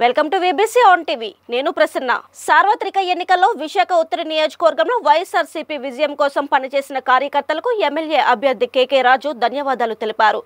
Welcome to VBC on TV. నేను ప్రసన్న. సార్వత్రిక ఎన్నికల్లో విశాఖ ఉత్తర నియోజకవర్గంలో వైఎస్ఆర్సీపీ విజయం కోసం పనిచేసిన కార్యకర్తలకు ఎమ్మెల్యే అభ్యర్థి కేకే రాజు ధన్యవాదాలు తెలిపారు.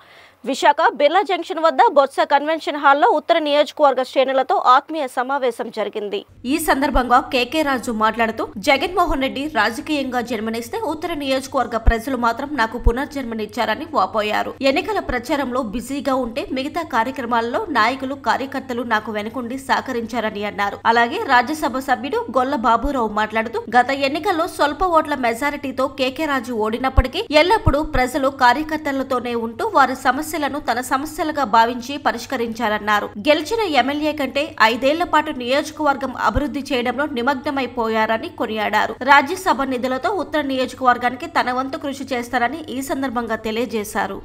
విశాఖ బిర్లా జంక్షన్ వద్ద బొత్స కన్వెన్షన్ హాల్లో ఉత్తర నియోజకవర్గ శ్రేణులతో ఆత్మీయ సమావేశం జరిగింది. ఈ సందర్భంగా కేకే రాజు మాట్లాడుతూ జగన్మోహన్ రెడ్డి రాజకీయంగా జన్మనిస్తే ఉత్తర నియోజకవర్గ ప్రజలు మాత్రం నాకు పునర్జన్మనిచ్చారని వాపోయారు. ఎన్నికల ప్రచారంలో బిజీగా ఉంటే మిగతా కార్యక్రమాల్లో నాయకులు కార్యకర్తలు నాకు వెనుకుండి సహకరించారని అన్నారు. అలాగే రాజ్యసభ సభ్యుడు గొల్ల బాబురావు మాట్లాడుతూ గత ఎన్నికల్లో స్వల్ప ఓట్ల మెజారిటీతో కేకే రాజు ఓడినప్పటికీ ఎల్లప్పుడూ ప్రజలు కార్యకర్తలతోనే ఉంటూ వారి సమస్యలను తన సమస్యలుగా భావించి పరిష్కరించారన్నారు. గెలిచిన ఎమ్మెల్యే కంటే 5 ఏళ్ల పాటు నియోజకవర్గం అభివృద్ధి చేయడంలో నిమగ్నమైపోయారని కొనియాడారు. రాజ్యసభ నిధులతో ఉత్తర నియోజకవర్గానికి తన వంతు కృషి చేస్తారని ఈ సందర్భంగా తెలియజేశారు.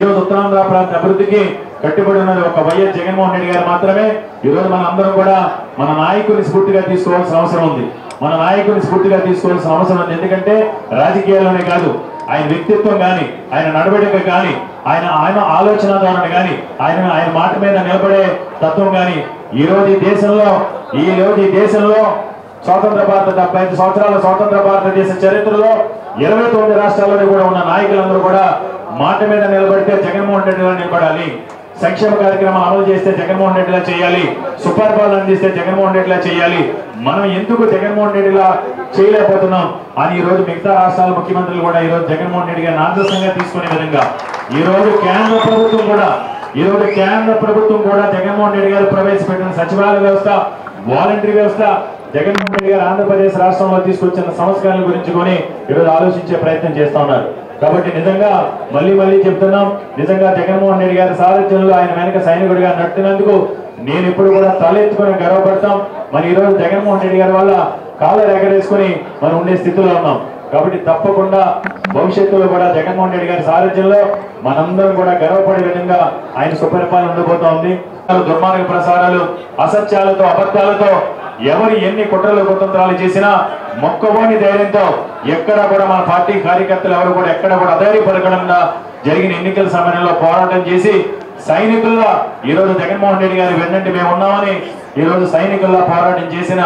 జగన్మోహన్ రెడ్డి గారు మాత్రమే ఈ రోజు మన అందరం కూడా మన నాయకుని స్ఫూర్తిగా తీసుకోవాల్సిన అవసరం ఉంది. మన నాయకుని స్ఫూర్తిగా తీసుకోవాల్సిన అవసరం ఉంది. ఎందుకంటే రాజకీయాల్లోనే కాదు, ఆయన వ్యక్తిత్వం కానీ, ఆయన నడవడిక కానీ, ఆయన ఆలోచన ధోరణి కానీ, ఆయన మాట మీద నిలబడే తత్వం కానీ ఈ రోజు ఈ దేశంలో స్వాతంత్ర భారత 75 సంవత్సరాల స్వాతంత్ర భారతదేశ చరిత్రలో 29 రాష్ట్రాల్లోనే కూడా ఉన్న నాయకులందరూ కూడా మాట మీద నిలబడితే జగన్మోహన్ రెడ్డిలా నిలబడాలి. సంక్షేమ కార్యక్రమాలు అమలు చేస్తే జగన్మోహన్ రెడ్డిలా చేయాలి. సుపరిపాలన అందిస్తే జగన్మోహన్ రెడ్డిలా చేయాలి. మనం ఎందుకు జగన్మోహన్ రెడ్డిలా చేయలేకపోతున్నాం అని ఈ రోజు మిగతా రాష్ట్రాల ముఖ్యమంత్రులు కూడా ఈ రోజు జగన్మోహన్ రెడ్డి గారిని ఆదర్శంగా తీసుకునే విధంగా ఈ రోజు కేంద్ర ప్రభుత్వం కూడా జగన్మోహన్ రెడ్డి గారు ప్రవేశపెట్టిన సచివాలయ వ్యవస్థ, వాలంటరీ వ్యవస్థ, జగన్మోహన్ రెడ్డి గారు ఆంధ్రప్రదేశ్ రాష్ట్రంలో తీసుకొచ్చిన సంస్కరణల గురించి కొని ఈరోజు ఆలోచించే ప్రయత్నం చేస్తా ఉన్నారు. కాబట్టి నిజంగా మళ్ళీ చెప్తున్నాం, నిజంగా జగన్మోహన్ రెడ్డి గారి సారథ్యంలో ఆయన వెనక సైనికుడిగా నడుతున్నందుకు నేను ఇప్పుడు కూడా తలెత్తుకుని గర్వపడతాం. మరి ఈ రోజు జగన్మోహన్ రెడ్డి గారి వల్ల కాళ్ళ ఎగరేసుకుని మనం ఉండే స్థితిలో ఉన్నాం. కాబట్టి తప్పకుండా భవిష్యత్తులో కూడా జగన్మోహన్ రెడ్డి గారి సారథ్యంలో మనందరం కూడా గర్వపడే విధంగా ఆయన సుపరిపాలన ఉండబోతా ఉంది. దుర్మార్గ ప్రసారాలు, అసత్యాలతో, అబద్ధాలతో ఎవరు ఎన్ని కుట్రలు కుతంత్రాలు చేసినా మొక్కబోని ధైర్యంతో ఎక్కడ కూడా మన పార్టీ కార్యకర్తలు ఎవరు కూడా ఎక్కడ కూడా అధైర్యపడకుండా జరిగిన ఎన్నికల సమయంలో పోరాటం చేసి సైనికుల్లా ఈ రోజు జగన్మోహన్ రెడ్డి గారి వెన్నంటి మేము ఉన్నామని ఈ రోజు సైనికుల్లా పోరాటం చేసిన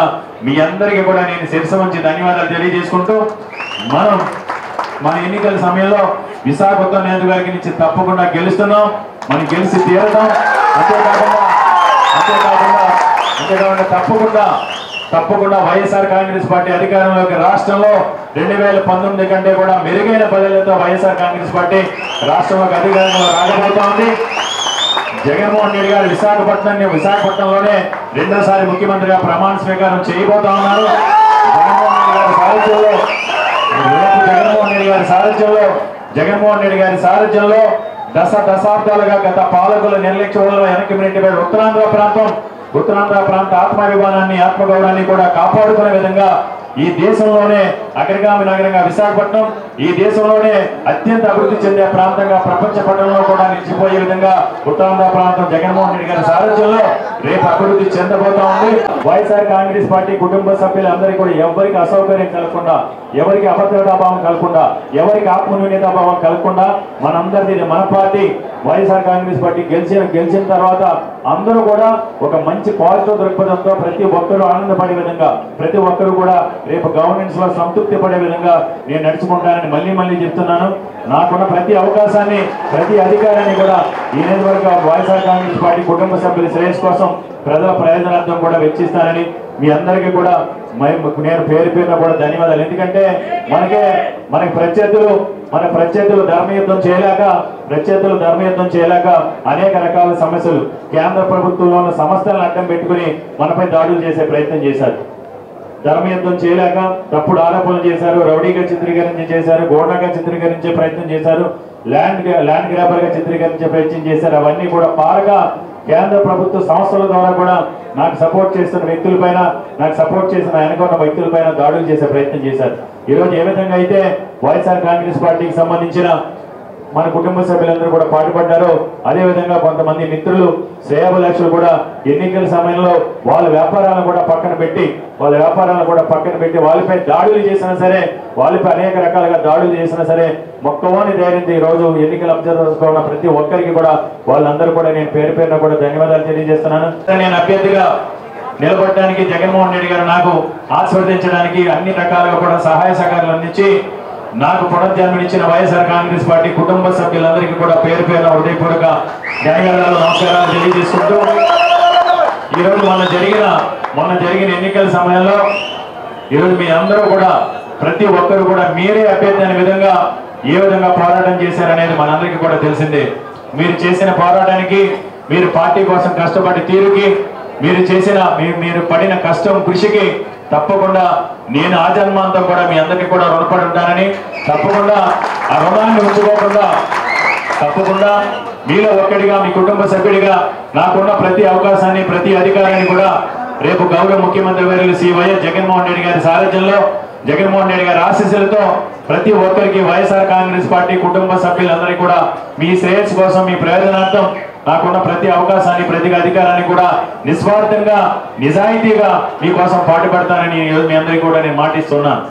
మీ అందరికీ కూడా నేను శిరస్సు వంచి ధన్యవాదాలు తెలియజేసుకుంటూ మన ఎన్నికల సమయంలో విశాఖ ఉత్తర నియోజకవర్గం నుంచి తప్పకుండా గెలుస్తున్నాం. మనం గెలిచి తీరతాం. అంతేకాకుండా తప్పకుండా వైఎస్ఆర్ కాంగ్రెస్ పార్టీ అధికారంలోకి రాష్ట్రంలో 2019 కంటే కూడా మెరుగైన పదవులతో వైఎస్ఆర్ కాంగ్రెస్ పార్టీ రాష్ట్రంలోకి అధికారంలో రాగబోతా ఉంది. జగన్మోహన్ రెడ్డి గారు విశాఖపట్నంలోనే రెండోసారి ముఖ్యమంత్రిగా ప్రమాణ స్వీకారం చేయబోతా ఉన్నారు. జగన్మోహన్ రెడ్డి గారి సారథ్యంలో దశాబ్దాలుగా గత పాలకుల నిర్లక్ష్యంలో వెనక్కి ఉత్తరాంధ్ర ప్రాంత ఆత్మాభిమానాన్ని, ఆత్మగౌరవాన్ని కూడా కాపాడుకునే విధంగా ఈ దేశంలోనే అగ్రగామి నగరంగా విశాఖపట్నం, ఈ దేశంలోనే అత్యంత అభివృద్ధి చెందే ప్రాంతంగా ప్రపంచ పట్టణంలో కూడా నిలిచిపోయే విధంగా ఉత్తరాంధ్ర ప్రాంతం జగన్మోహన్ రెడ్డి గారి సారథ్యంలో రేపు అభివృద్ధి చెందబోతా ఉంది. వైఎస్ఆర్ కాంగ్రెస్ పార్టీ కుటుంబ సభ్యులందరికీ కూడా ఎవరికి అసౌకర్యం కలగకుండా, ఎవరికి అభద్రతాభావం కలగకుండా, ఎవరికి ఆత్మన్యూన్యతాభావం కలగకుండా మనందరిది మన పార్టీ వైఎస్ఆర్ కాంగ్రెస్ పార్టీ గెలిచిన తర్వాత అందరూ కూడా ఒక మంచి పాజిటివ్ దృక్పథంతో ప్రతి ఒక్కరూ ఆనందపడే విధంగా, ప్రతి ఒక్కరూ కూడా రేపు గవర్నెన్స్ లో సంతృప్తి పడే విధంగా నేను నడుచుకుంటానని మళ్ళీ చెప్తున్నాను. నాకున్న ప్రతి అవకాశాన్ని, ప్రతి అధికారాన్ని కూడా ఈ నియోజకవర్గ వైఎస్ఆర్ కాంగ్రెస్ పార్టీ కుటుంబ సభ్యుల శ్రేయస్ కోసం, ప్రజల ప్రయోజనార్థం కూడా వెచ్చిస్తానని మీ అందరికీ కూడా నేను పేరున కూడా ధన్యవాదాలు. ఎందుకంటే మనకి ప్రత్యర్థులు ధర్మయుద్ధం చేయలేక అనేక రకాల సమస్యలు కేంద్ర ప్రభుత్వంలో ఉన్న సంస్థలను అడ్డం పెట్టుకుని మనపై దాడులు చేసే ప్రయత్నం చేశారు. ధర్మయుద్ధం చేయలేక తప్పుడు ఆరోపణలు చేశారు, రౌడీగా చిత్రీకరణ చేశారు, గోడగా చిత్రీకరించే ప్రయత్నం చేశారు, ల్యాండ్ గ్రాబర్ గా చిత్రీకరించే ప్రయత్నం చేశారు. అవన్నీ కూడా పారగా కేంద్ర ప్రభుత్వ సంస్థల ద్వారా కూడా నాకు సపోర్ట్ చేస్తున్న వ్యక్తులపైన, నాకు సపోర్ట్ చేసిన వెనకున్న వ్యక్తులపైన దాడులు చేసే ప్రయత్నం చేశారు. ఈరోజు ఏ విధంగా అయితే వైఎస్ఆర్ కాంగ్రెస్ పార్టీకి సంబంధించిన మన కుటుంబ సభ్యులందరూ కూడా పాటుపడ్డారో అదేవిధంగా కొంతమంది మిత్రులు, శ్రేయాభిలాషులు కూడా ఎన్నికల సమయంలో వాళ్ళ వ్యాపారాలను కూడా పక్కన పెట్టి వాళ్ళపై దాడులు చేసినా సరే, వాళ్ళపై అనేక రకాలుగా దాడులు చేసినా సరే మొక్కవోని ధైర్యంతో ఈ రోజు ఎన్నికల అబ్జర్వర్స్ లో ఉన్న ప్రతి ఒక్కరికి కూడా వాళ్ళందరూ కూడా నేను పేరున కూడా ధన్యవాదాలు తెలియజేస్తున్నాను. నేను అభ్యర్థిగా నిలబడడానికి జగన్మోహన్ రెడ్డి గారు నాకు ఆశీర్వదించడానికి అన్ని రకాలుగా కూడా సహాయ సహకారాలు అందించి నాకు పునర్జన్మనిచ్చిన వైఎస్ఆర్ కాంగ్రెస్ పార్టీ కుటుంబ సభ్యులందరికీ కూడా పేరు పేరున హృదయపూర్వక ధన్యవాదాలు నమస్కారాలు తెలియజేసుకుంటూ ఈరోజు మొన్న జరిగిన ఎన్నికల సమయంలో ఈరోజు మీ అందరూ కూడా ప్రతి ఒక్కరు కూడా మీరే అభ్యర్థి అనే విధంగా ఏ విధంగా పోరాటం చేశారనేది మనందరికీ కూడా తెలిసిందే. మీరు చేసిన పోరాటానికి, మీరు పార్టీ కోసం కష్టపడి తీరుకి, మీరు పడిన కష్టం కృషికి తప్పకుండా నేను ఆ జన్మాంతం కూడా మీ అందరికీ కూడా రుణపడి ఉంటానని, తప్పకుండా ఆ రుణాన్ని ఉంచుకోకుండా తప్పకుండా మీలో ఒక్కడిగా మీ కుటుంబ సభ్యుడిగా నాకున్న ప్రతి అవకాశాన్ని ప్రతి అధికారాన్ని కూడా రేపు గౌరవ ముఖ్యమంత్రి వర్యులు శ్రీ వైఎస్ జగన్మోహన్ రెడ్డి గారి సారథ్యంలో జగన్మోహన్ రెడ్డి గారి ఆశీస్సులతో ప్రతి ఒక్కరికి వైఎస్ఆర్ కాంగ్రెస్ పార్టీ కుటుంబ సభ్యులందరికీ కూడా మీ శ్రేయస్సు కోసం మీ ప్రయోజనార్థం నాకున్న ప్రతి అవకాశాన్ని ప్రతి అధికారాన్ని కూడా నిస్వార్థంగా నిజాయితీగా మీకోసం పాటుపడతానని మీ అందరికీ కూడా నేను మాటిస్తున్నాను.